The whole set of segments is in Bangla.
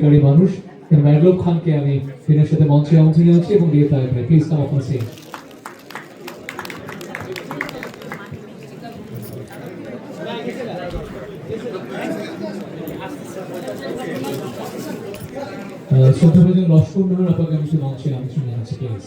অধিকারী মানুষ ম্যাডলব খানকে আমি দিনের সাথে মঞ্চে আমন্ত্রণ জানাচ্ছি এবং দিয়ে থাকবে প্লিজ কাম অন স্টেজ। শ্রদ্ধাভাজন লস্কর উন্নয়ন আপনাকে আমি মঞ্চে আমন্ত্রণ জানাচ্ছি প্লিজ।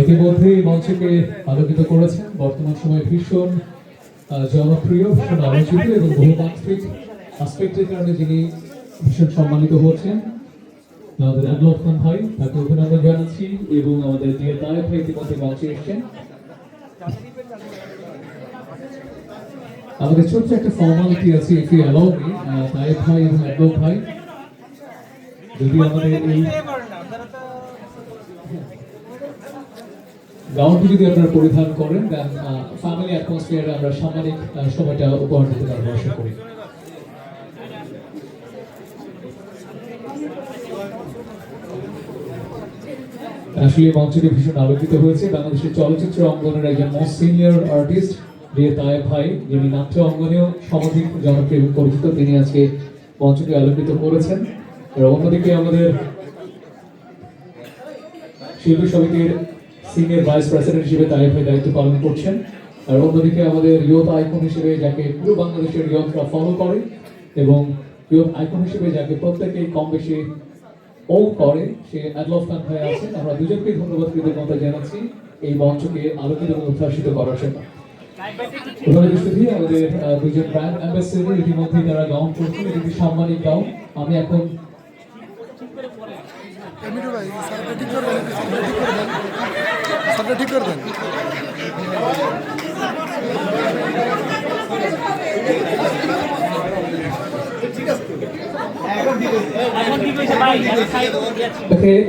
ইতিমধ্যে মঞ্চকে আলোকিত করেছেন বর্তমান সময়ে ভীষণ জনপ্রিয়, ভীষণ আলোচিত এবং বহুমাত্রিক আসপেক্টের কারণে যিনি ভীষণ সম্মানিত হচ্ছেন আমাদের আদলব খান ভাই, তাকে অভিনন্দন জানাচ্ছি এবং আমাদের ডিয়ার তায়েব ভাই ইতিমধ্যে মঞ্চে এসেছেন। আমাদের ছোট্ট একটা ফর্মালিটি আছে, if you allow me, Tayeb ভাই এবং আদলব ভাই যদি আমাদের এই গাউনটি যদি আপনারা পরিধান করেন দেন ফ্যামিলি অ্যাটমসফিয়ারে আমরা সামাজিক সময়টা উপহার দিতে পারবো আশা করি। আসলে মঞ্চটি ভীষণ আলোকিত হয়েছে বাংলাদেশের চলচ্চিত্র অঙ্গনের একজন most senior artist dear Tayeb ভাই, যিনি নাট্য অঙ্গনেও সমধিক জনপ্রিয় এবং পরিচিত, তিনি আজকে মঞ্চটি আলোকিত করেছেন। আর অন্যদিকে আমাদের শিল্পী সমিতির সিনিয়র ভাইস প্রেসিডেন্ট হিসেবে তায়েব ভাই দায়িত্ব পালন করছেন। আর অন্যদিকে আমাদের ইয়ুথ আইকন হিসেবে যাকে পুরো বাংলাদেশের ইয়ুথরা ফলো করে এবং ইয়ুথ আইকন হিসেবে যাকে প্রত্যেকেই কম বেশি ও করে, সে আদলব খান ভাই আছেন। আমরা দুজনকে ধন্যবাদ কৃতজ্ঞতা জানাচ্ছি এই মঞ্চকে আলোকিত এবং উদ্ভাসিত করার জন্য। আমাদের দুজন ব্র্যান্ড অ্যাম্বাসেডর ইতিমধ্যে তারা গাউন করছেন, এটি সম্মানিত গাউন। আমি এখন ঠিক করবেন।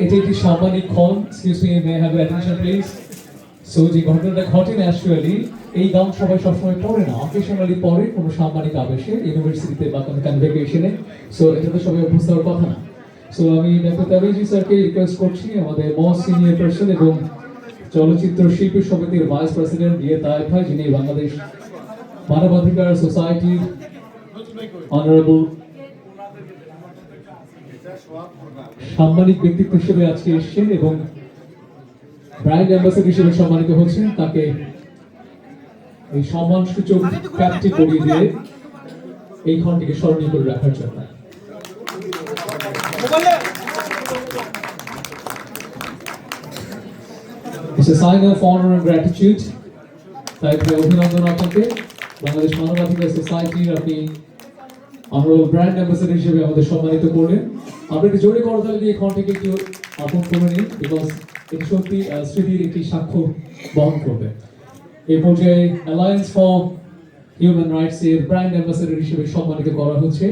এটি একটি সাম্মানিক ক্ষণ। Excuse me, may I have your attention please. So যে ঘটনাটা ঘটে ন্যাচুরালি, এই গাউন সবাই সবসময় পরে না, অকেশনালি পরে কোনো সাম্মানিক আবেশে, ইউনিভার্সিটিতে বা কোনো কনভোকেশনে। সো এটা তো সবাই অভ্যস্ত হওয়ার কথা না। সো আমি ডক্টর তাবিজি স্যারকে রিকোয়েস্ট করছি, আমাদের মোস্ট সিনিয়র পার্সন এবং চলচ্চিত্র শিল্পী সমিতির ভাইস প্রেসিডেন্ট ডিয়ার তায়েব ভাই, যিনি বাংলাদেশ মানবাধিকার সোসাইটির অনারেবল সাম্মানিক ব্যক্তিত্ব হিসেবে আজকে এসেছেন এবং ব্র্যান্ড অ্যাম্বাসেডর হিসেবে সম্মানিত হচ্ছেন, তাকে এই সম্মানসূচক ক্যাপটি পরিয়ে দিয়ে এই ক্ষণটিকে স্মরণীয় করে রাখার জন্য। It's a sign of honor and gratitude. তাই অভিনন্দন আপনাকে। বাংলাদেশ মানবাধিকার সোসাইটির আপনি অনারেবল ব্র্যান্ড অ্যাম্বাসেডর হিসেবে আমাদের সম্মানিত করলেন। আমরা একটু জোরে করতালি দিয়ে ক্ষণটিকে একটু আপন করে নিন, বিকজ এটি সত্যি স্মৃতির একটি সাক্ষ্য বহন করবে। এই পর্যায়ে অ্যালায়েন্স ফর হিউম্যান রাইটস এর ব্র্যান্ড অ্যাম্বাসেডর হিসেবে সম্মানিত করা হচ্ছে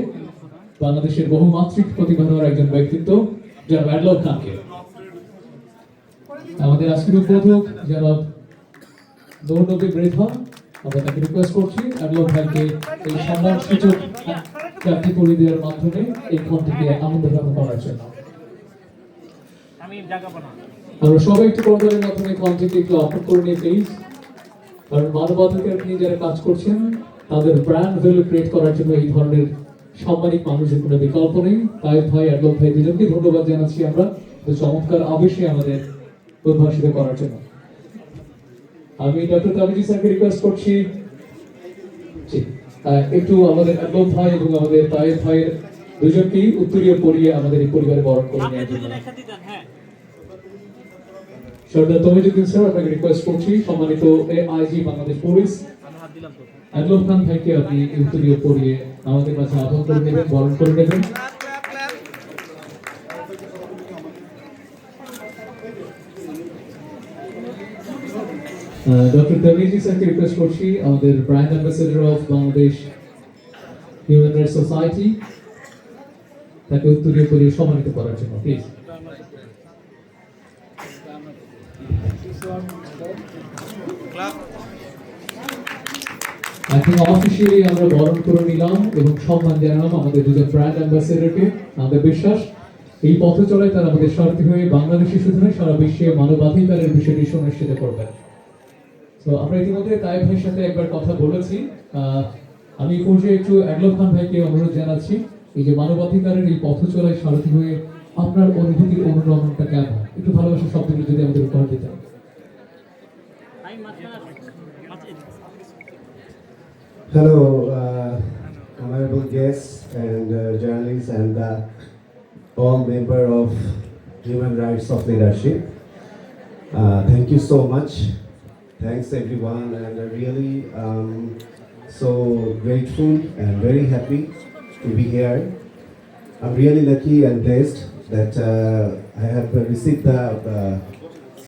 বাংলাদেশের বহুমাত্রিক প্রতিভাধর একজন ব্যক্তিত্ব জনাব আদলব খানকে। আমাদের আজকের উদ্বোধক জনাব নৌনবী মৃধা, আমরা তাকে রিকোয়েস্ট করছি আদলব ভাইকে এই সম্মানসূচক ক্যাপটি পরিয়ে দেওয়ার মাধ্যমে এই ক্ষণটিকে আনন্দঘন করার জন্য। আমরা সবাই একটু করতালির মাধ্যমে ক্ষণটিকে একটু আপন করে নিয়ে প্লিজ। কারণ মানবাধিকার নিয়ে যারা কাজ করছেন তাদের ব্র্যান্ড ভ্যালু ক্রিয়েট করার জন্য এই ধরনের সাম্মানিক মানুষের কোনো বিকল্প নেই। তায়েব ভাই, আদলব ভাই দুজনকে ধন্যবাদ জানাচ্ছি আমরা চমৎকার আবেশে আমাদের উদ্ভাসিত করার জন্য। আমি ডক্টর তাবিজি স্যারকে রিকোয়েস্ট করছি একটু আমাদের আদলব ভাই এবং আমাদের তায়েব ভাইয়ের দুজনকেই উত্তরীয় পরিয়ে আমাদের এই পরিবারে বরণ করে নেওয়ার জন্য। সর্দার তমিজুদ্দিন স্যার, আপনাকে রিকোয়েস্ট করছি সম্মানিত এআইজি বাংলাদেশ পুলিশ আদলব খান ভাইকে আপনি উত্তরীয় পরিয়ে আমাদের কাছে আহ্বান করে নেবেন, বরণ করে নেবেন। ডক্টর তাবিজি স্যারকে রিকোয়েস্ট করছি আমাদের brand ambassador of Bangladesh human rights society তাকে উত্তরীয় পরিয়ে সম্মানিত করার জন্য প্লিজ। এখন অফিসিয়ালি আমরা বরণ করে নিলাম এবং সম্মান জানালাম আমাদের দুজন ব্র্যান্ড অ্যাম্বাসেডরকে। আমাদের বিশ্বাস এই পথ চলায় তারা আমাদের সারথি হয়ে বাংলাদেশে শুধু নয় সারা বিশ্বে মানবাধিকারের বিষয়টি সুনিশ্চিত করবেন। তো আমরা ইতিমধ্যে তাই ভাইয়ের সাথে একবার কথা বলেছি। আমি এই পর্যায়ে একটু একলব খান ভাইকে অনুরোধ জানাচ্ছি এই যে মানবাধিকারের এই পথ চলায় সারথি হয়ে আপনার অনুভূতির অনুরণনটা কেমন, একটু ভালোবাসার শব্দগুলো যদি আমাদের উপহার দিতেন। Hello, honorable guests and journalists and all member of Human Rights of Leadership. Thank you so much. Thanks everyone, and really so grateful and very happy to be here. I'm really lucky and blessed that I have received the